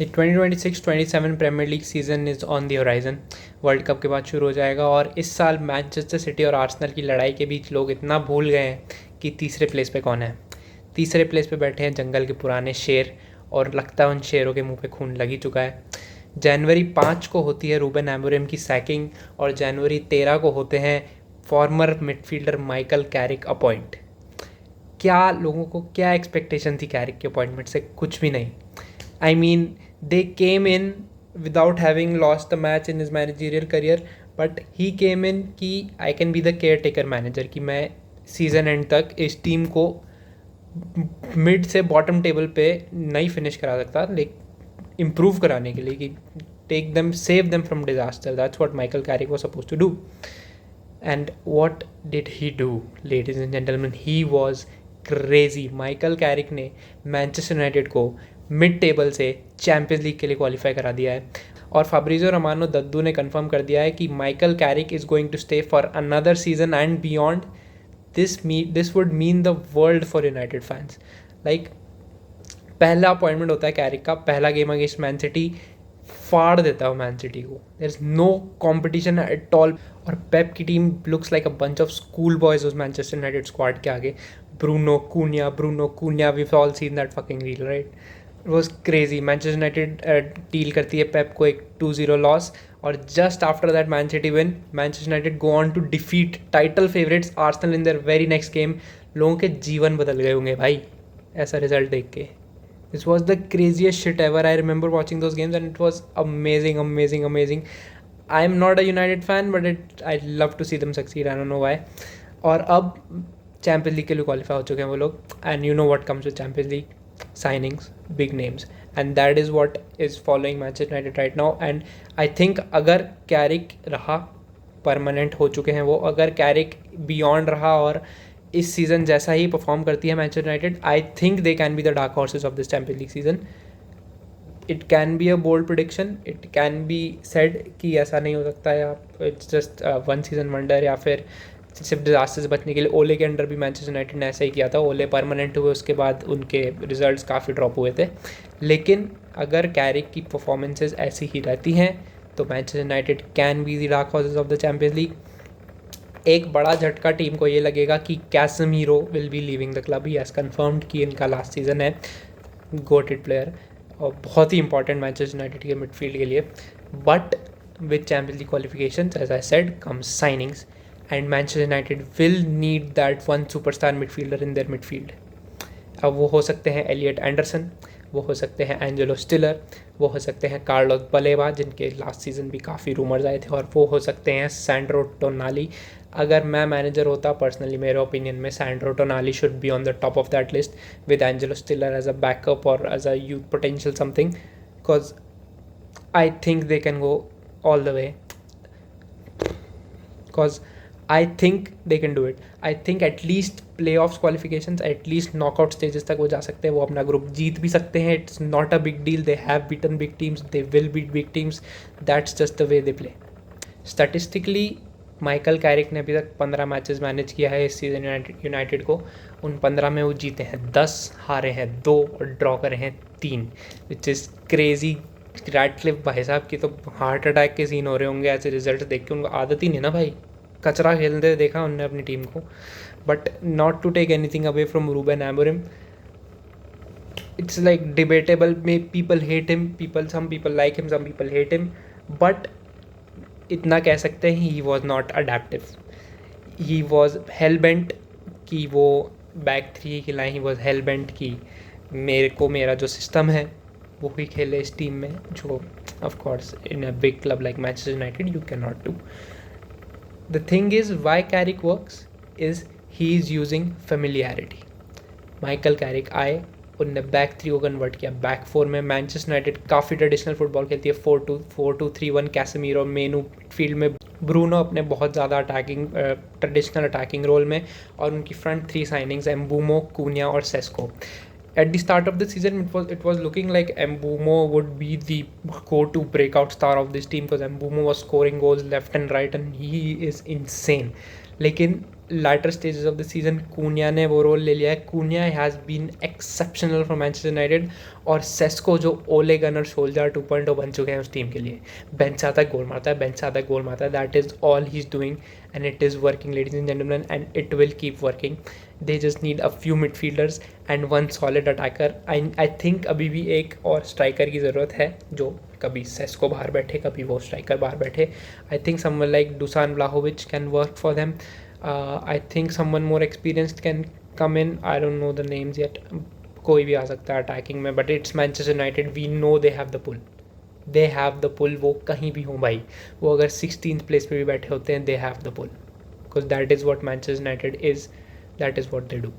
The 2026-27 Premier League season is on the horizon. World Cup के बाद शुरू हो जाएगा और इस साल मैनचेस्टर सिटी और आर्सेनल की लड़ाई के बीच लोग इतना भूल गए हैं कि तीसरे प्लेस पे कौन है। तीसरे प्लेस पे बैठे हैं जंगल के पुराने शेर, और लगता है उन शेरों के मुंह पे खून लग ही चुका है। जनवरी 5 को होती है रूबेन अमोरिम की सैकिंग, और जनवरी 13 को होते हैं former midfielder Michael Carrick appoint. क्या लोगों को क्या एक्सपेक्टेशन थी कैरिक के अपॉइंटमेंट से? कुछ भी नहीं। I mean, they came in without having lost the match in his managerial career, but he came in कि I can be the caretaker manager, कि मैं सीज़न एंड तक इस टीम को मिड से बॉटम टेबल पे नहीं फिनिश करा सकता, लेकिन इम्प्रूव कराने के लिए, कि take them, save them from disaster. That's what Michael Carrick was supposed to do, and what did he do ladies and gentleman? He was crazy. Michael Carrick ने मैनचेस्टर यूनाइटेड को mid table से Champions League के लिए qualify करा दिया है, और फाब्रिज़ियो Romano दद्दू ने कंफर्म कर दिया है कि Michael Carrick is going to stay for another season and beyond. This would mean the world for United fans. Like, पहला अपॉइंटमेंट होता है कैरिक का, पहला गेम अगेंस्ट मैन सिटी, फाड़ देता है मैन सिटी को। There is no competition at all, और पेप की team looks like a bunch of school boys उस मैनचेस्टर यूनाइटेड स्क्वाड के आगे। Bruno Cunha, we all seen that fucking reel, right? It was crazy. Manchester United deal करती है Pep को एक 2-0 loss, और just after that Man City win, Manchester United go on to defeat title favourites Arsenal in there very next game. लोगों के जीवन बदल गए होंगे भाई ऐसा रिजल्ट देख के। This was the craziest shit ever. I remember watching those games and it was amazing. I am not a United fan, but I love to see them succeed, I don't know why. और अब champions League के लिए qualify हो चुके हैं वो लोग, and you know what comes with Champions league? signings, big names, and that is what is following Manchester United right now. And I think अगर कैरिक रहा, परमानेंट हो चुके हैं वो, अगर कैरिक बियॉन्ड रहा और इस सीज़न जैसा ही परफॉर्म करती है Manchester United, I think they can be the dark horses of this Champions League season. It can be a bold prediction, it can be said कि ऐसा नहीं हो सकता, या it's just one season wonder, या फिर सिर्फ डिजास्टर से बचने के लिए। ओले के अंडर भी मैनचेस्टर यूनाइटेड ने ऐसा ही किया था। ओले परमानेंट हुए, उसके बाद उनके रिजल्ट्स काफ़ी ड्रॉप हुए थे। लेकिन अगर कैरिक की परफॉर्मेंसेज ऐसी ही रहती हैं तो Manchester United can be the dark horses of the Champions League. एक बड़ा झटका टीम को ये लगेगा कि Casemiro will be leaving the club. He has confirmed कि इनका लास्ट सीजन है। गोटेड प्लेयर और बहुत ही इंपॉर्टेंट मैनचेस्टर यूनाइटेड के मिडफील्ड के लिए। But with Champions League qualification, as I said, comes signings, and Manchester United will need that one superstar midfielder in their midfield. अब वो हो सकते हैं एलियट एंडरसन, वो हो सकते हैं एंजेलो स्टिलर, वो हो सकते हैं कार्लोस बलेवा, जिनके लास्ट सीजन भी काफ़ी रूमर्स आए थे, और वो हो सकते हैं सैंड्रो टोनाली। अगर मैं मैनेजर होता, पर्सनली मेरे ओपिनियन में Sandro Tonali should be on the top of that list with Angelo Stiller as a backup और as a youth potential something, because I think they can go all the way, because I think they can do it. I think at least playoffs qualifications, at least knockout stages तक वो जा सकते हैं, वो अपना group जीत भी सकते हैं. It's not a big deal. They have beaten big teams. They will beat big teams. That's just the way they play. Statistically, Michael Carrick ने अभी तक 15 मैचेस मैनेज किया है इस सीज़न यूनाइटेड को. उन 15 में वो जीते हैं 10, हारे हैं 2 और ड्रॉ करे हैं 3, विच इज़ क्रेजी. रैडक्लिफ भाई साहब की तो हार्ट अटैक के सीन हो रहे होंगे ऐसे रिजल्ट देख के. उनको आदत ही नहीं ना भाई, कचरा खेलते देखा उनने अपनी टीम को. But not to take anything away from Ruben Amorim, it's like debatable. May people hate him, some people like him, some people hate him, but इतना कह सकते हैं he was not adaptive. He was hell bent कि वो back 3 खिलाएं. ही was hell bent कि मेरा जो सिस्टम है वो ही खेले इस टीम में, जो of course in a big club like Manchester United you can not do. The thing is, why Carrick works is he is using familiarity. Michael Carrick आए, उनने बैक 3 को कन्वर्ट किया बैक 4 में. मैनचेस्टर यूनाइटेड काफ़ी traditional football खेलती है, 4-2-3-1. Casemiro मेनू field में, Bruno अपने बहुत ज़्यादा अटैकिंग ट्रेडिशनल अटैकिंग रोल में, और उनकी फ्रंट 3 साइनिंग्स एम्बूमो, कूनिया और Sesko. At the start of the season, it was looking like Mbeumo would be the go-to breakout star of this team, because Mbeumo was scoring goals left and right and he is insane. लेकिन latter stages of the season Cunha ने वो role ले लिया है. Cunha has been exceptional for Manchester United और Sesko जो Ole gunner soldier 2.0 बन चुके हैं उस टीम के लिए. बेंच आता है गोल मारता है, बेंच आता है गोल मारता है. That is all he is doing and it is working, ladies and gentlemen, and it will keep working. They just need a few midfielders and one solid attacker. I think अभी भी एक और striker की ज़रूरत है जो कभी Sesko बाहर बैठे, कभी वो स्ट्राइकर बाहर बैठे. I think someone like Dusan Vlahovic can work for them. I think someone more experienced can come in. I don't know the names yet. कोई भी आ सकता है अटैकिंग में, but it's Manchester United. We know they have the pull. They have the pull. वो कहीं भी हों भाई, वो अगर 16th प्लेस पे भी बैठे होते हैं, they have the pull, because that is what Manchester United is, that is what they do.